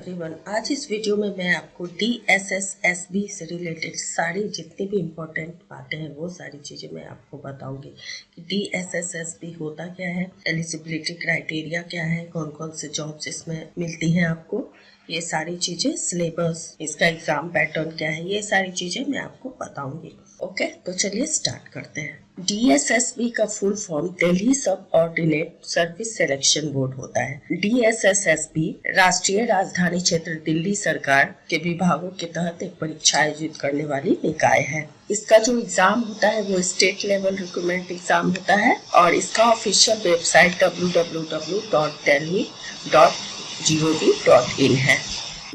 Everyone, आज इस video में मैं आपको DSSSB से रिलेटेड सारी जितनी भी इम्पोर्टेंट बातें हैं वो सारी चीज़ें मैं आपको बताऊंगी कि DSSSB होता क्या है, एलिजिबिलिटी क्राइटेरिया क्या है, कौन कौन से जॉब्स इसमें मिलती हैं आपको, ये सारी चीज़ें, सिलेबस, इसका एग्ज़ाम पैटर्न क्या है, ये सारी चीज़ें मैं आपको बताऊंगी। ओके, तो चलिए स्टार्ट करते हैं। DSSB का फुल फॉर्म दिल्ली सब ऑर्डिनेट सर्विस सिलेक्शन बोर्ड होता है। DSSSB राष्ट्रीय राजधानी क्षेत्र दिल्ली सरकार के विभागों के तहत एक परीक्षा आयोजित करने वाली निकाय है। इसका जो एग्जाम होता है वो स्टेट लेवल रिक्रूटमेंट एग्जाम होता है और इसका ऑफिशियल वेबसाइट www.delhi.gov.in है।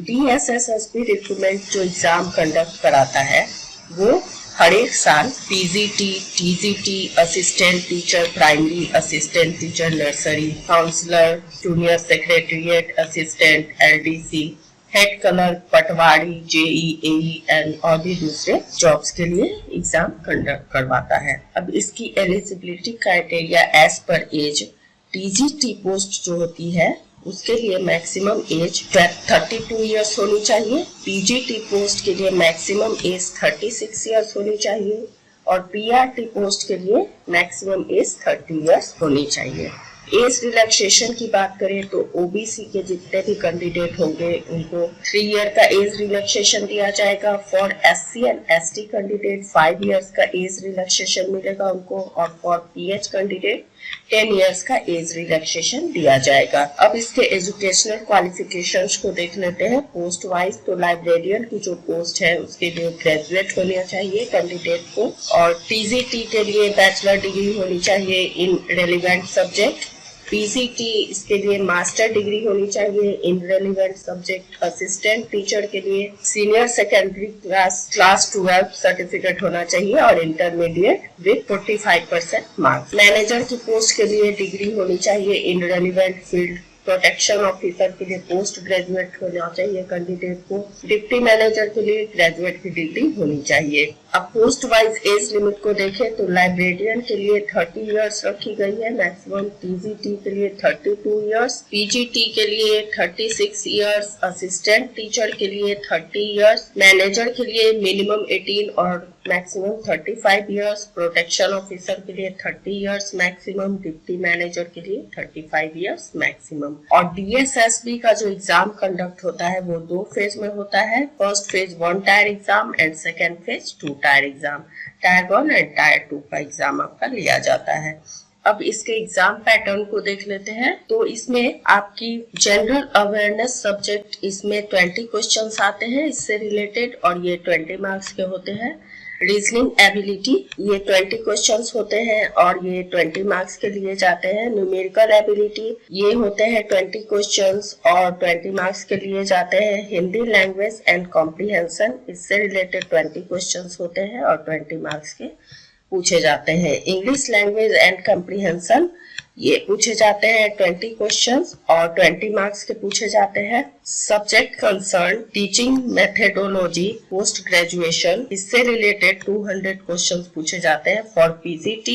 DSSSB रिक्रूटमेंट जो एग्जाम कंडक्ट कराता है वो हर एक साल PGT, TGT, assistant teacher primary, assistant teacher nursery, counsellor, junior secretariat assistant, LDC, head clerk, patwari, JEE और भी दूसरे जॉब्स के लिए एग्जाम कंडक्ट करवाता है। अब इसकी एलिजिबिलिटी क्राइटेरिया एज पर एज, TGT पोस्ट जो होती है उसके लिए मैक्सिमम एज 32 इयर्स होनी चाहिए, PGT पोस्ट के लिए मैक्सिमम एज 36 इयर्स होनी चाहिए और PRT पोस्ट के लिए मैक्सिमम एज 30 इयर्स होनी चाहिए। एज रिलैक्सेशन की बात करें तो OBC के जितने भी कैंडिडेट होंगे उनको 3 ईयर का एज रिलैक्सेशन दिया जाएगा। For SC and ST candidate 5 years का एज रिलैक्सेशन मिलेगा उनको और फॉर PH कैंडिडेट 10 इयर्स का एज रिलैक्सेशन दिया जाएगा। अब इसके एजुकेशनल क्वालिफिकेशंस को देख लेते हैं पोस्ट वाइज। तो लाइब्रेरियन की जो पोस्ट है उसके लिए ग्रेजुएट होना चाहिए कैंडिडेट को और TGT के लिए बैचलर डिग्री होनी चाहिए इन रेलिवेंट सब्जेक्ट। PCT इसके लिए मास्टर डिग्री होनी चाहिए in relevant subject. Assistant teacher के लिए सीनियर सेकेंडरी क्लास 12 सर्टिफिकेट होना चाहिए और इंटरमीडिएट विद 45% मार्क्स। मैनेजर की पोस्ट के लिए डिग्री होनी चाहिए in relevant field. Protection officer के लिए पोस्ट ग्रेजुएट होना चाहिए कैंडिडेट को। डिप्टी मैनेजर के लिए ग्रेजुएट की डिग्री होनी चाहिए। अब पोस्ट वाइज एज लिमिट को देखें तो लाइब्रेरियन के लिए 30 इयर्स रखी गई है मैक्सिमम, TGT के लिए 32 इयर्स, PGT के लिए 36 इयर्स, असिस्टेंट टीचर के लिए 30 इयर्स, मैनेजर के लिए मिनिमम 18 और मैक्सिमम 35 इयर्स, प्रोटेक्शन ऑफिसर के लिए 30 इयर्स मैक्सिमम, डिप्टी मैनेजर के लिए 35 इयर्स मैक्सिमम। और DSSB का जो एग्जाम कंडक्ट होता है वो 2 फेज में होता है। First phase 1 tyre exam and second phase 2 tyre exam. Tyre 1 and tyre 2 का एग्जाम आपका लिया जाता है। अब इसके एग्जाम पैटर्न को देख लेते हैं। तो इसमें आपकी जनरल अवेयरनेस सब्जेक्ट इसमें 20 क्वेश्चंस आते हैं इससे रिलेटेड और ये 20 मार्क्स के होते हैं। रीजनिंग एबिलिटी ये 20 क्वेश्चंस होते हैं और ये 20 मार्क्स के लिए जाते हैं। न्यूमेरिकल एबिलिटी ये होते हैं 20 क्वेश्चंस और 20 मार्क्स के लिए जाते हैं। हिंदी लैंग्वेज एंड कॉम्प्रिहेंशन इससे रिलेटेड 20 क्वेश्चंस होते हैं और 20 मार्क्स के पूछे जाते हैं। इंग्लिश लैंग्वेज एंड कॉम्प्रिहेंशन ये पूछे जाते हैं 20 क्वेश्चंस और 20 मार्क्स के पूछे जाते हैं। Subject concern teaching methodology post graduation इससे रिलेटेड 200 क्वेश्चंस पूछे जाते हैं for PGT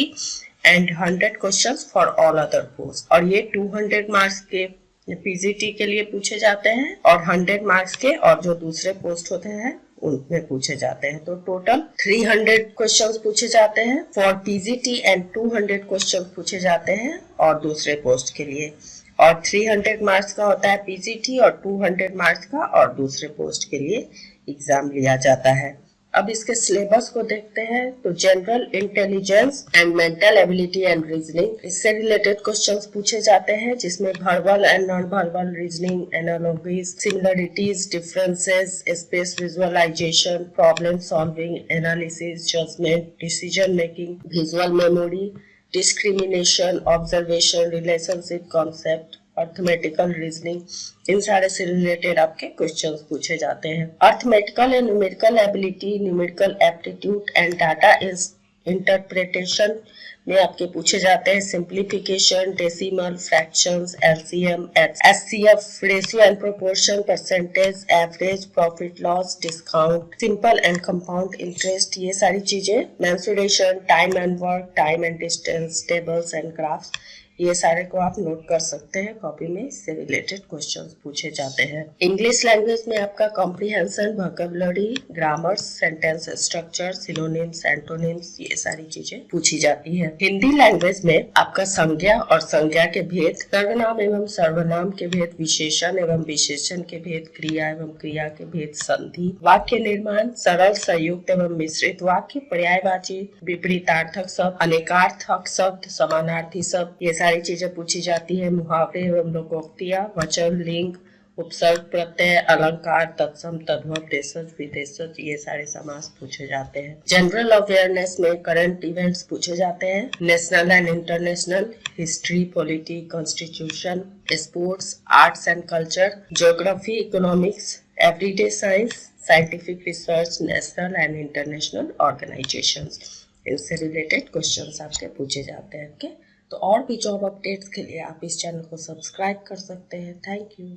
and 100 questions for all other post और ये 200 मार्क्स के PGT के लिए पूछे जाते हैं और 100 मार्क्स के और जो दूसरे पोस्ट होते हैं उनमें पूछे जाते हैं। तो टोटल 300 क्वेश्चंस पूछे जाते हैं फॉर PGT एंड 200 क्वेश्चंस पूछे जाते हैं और दूसरे पोस्ट के लिए और 300 मार्क्स का होता है PGT और 200 मार्क्स का और दूसरे पोस्ट के लिए एग्जाम लिया जाता है। अब इसके सिलेबस को देखते हैं तो general intelligence and mental ability and reasoning इससे रिलेटेड क्वेश्चंस पूछे जाते हैं जिसमें verbal and non verbal reasoning, analogies, similarities, differences, space visualisation, problem solving, analysis, judgement, decision making, visual memory, discrimination, observation, relationship concept, arithmetical reasoning इन सारे से related आपके questions पूछे जाते हैं। Arithmetical and numerical ability, numerical aptitude and data interpretation में आपके पूछे जाते हैं simplification, decimal, fractions, LCM, SCF, ratio and proportion, percentage, average, profit loss, discount, simple and compound interest ये सारी चीजें, mensuration, time and work, time and distance, tables and graphs ये सारे को आप नोट कर सकते हैं कॉपी में, इससे रिलेटेड क्वेश्चंस पूछे जाते हैं। इंग्लिश लैंग्वेज में आपका comprehension, vocabulary, grammar, sentence structure, synonyms, antonyms, ये सारी चीजें पूछी जाती है। हिंदी लैंग्वेज में आपका संज्ञा और संज्ञा के भेद, सर्वनाम एवं सर्वनाम के भेद, विशेषण एवं विशेषण के भेद, क्रिया एवं क्रिया के भेद, संधि, वाक्य निर्माण, सरल, संयुक्त एवं मिश्रित वाक्य, पर्यायवाची, विपरीतार्थक शब्द, अनेकार्थक शब्द, समानार्थी शब्द, ये सारी चीजें पूछी जाती है। मुहावरे एवं लोकोक्तियां, वचन, लिंग, उपसर्ग, प्रत्यय, अलंकार, तत्सम, तद्भव, देशज, विदेशज, ये सारे समास पूछे जाते हैं। जनरल अवेयरनेस में करंट इवेंट्स पूछे जाते हैं, national and international, history, polity, constitution, sports, arts and culture, geography, economics, everyday science, scientific research, national and international organisations, इनसे रिलेटेड क्वेश्चंस आपके पूछे जाते हैं। ओके, तो और भी जॉब अपडेट्स के लिए आप इस चैनल को सब्सक्राइब कर सकते हैं। Thank you.